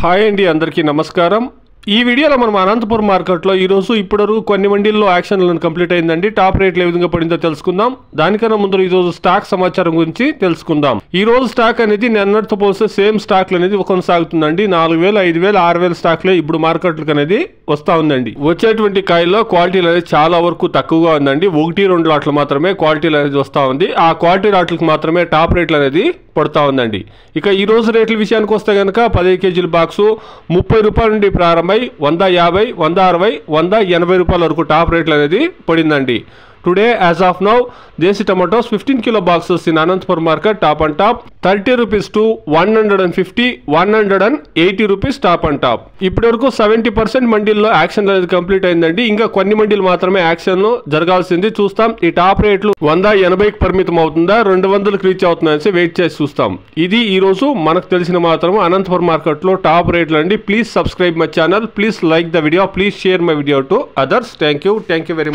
Hi అండి, అందరికీ నమస్కారం. ఈ వీడియోలో మనం అనంతపురం మార్కెట్లో ఈరోజు ఇప్పటివరకు కొన్ని మండీల్లో యాక్షన్లను కంప్లీట్ అయిందండి. టాప్ రేట్లు ఏ విధంగా పడిందో తెలుసుకుందాం. దానికన్నా ముందు ఈరోజు స్టాక్ సమాచారం గురించి తెలుసుకుందాం. ఈ రోజు స్టాక్ అనేది నిన్నటితో పోలిస్తే సేమ్ స్టాక్లు అనేది కొనసాగుతుందండి. 4000, 5000, 6000 స్టాక్లే ఇప్పుడు మార్కెట్లకు అనేది వస్తూ ఉందండి. వచ్చేటువంటి కాయల్లో క్వాలిటీలు అనేది చాలా వరకు తక్కువగా ఉందండి. 1-2 లాట్లు మాత్రమే క్వాలిటీలు అనేది వస్తూ ఉంది. ఆ క్వాలిటీ లాట్లకు మాత్రమే టాప్ రేట్లు అనేది పడుతూ ఉందండి. ఇక ఈ రోజు రేట్ల విషయానికి వస్తే కనుక 15 కేజీల బాక్సు 30 రూపాయల నుండి ప్రారంభమై 150, 160, 180 రూపాయల వరకు టాప్ రేట్లు అనేది పడిందండి. Today as of now desi tomatoes 15 kilo boxes in Anantapur market top and top 30 rupees to 150, 180 rupees top and top. ఇప్పటి వరకు 70% మండీల్లో యాక్షన్ అనేది కంప్లీట్ అయిందండి. ఇంకా కొన్ని మండీలు మాత్రమే యాక్షన్ జరగాల్సింది. చూస్తాం ఈ టాప్ రేట్లు 180కి పరిమితం అవుతుందా, 200కి రీచ్ అవుతుందని వెయిట్ చేసి చూస్తాం. ఇది ఈ రోజు మనకు తెలిసిన మాత్రం అనంతపురం మార్కెట్ లో టాప్ రేట్లు అండి. Please subscribe my channel, please like the video, please share my video to others. Thank you very much.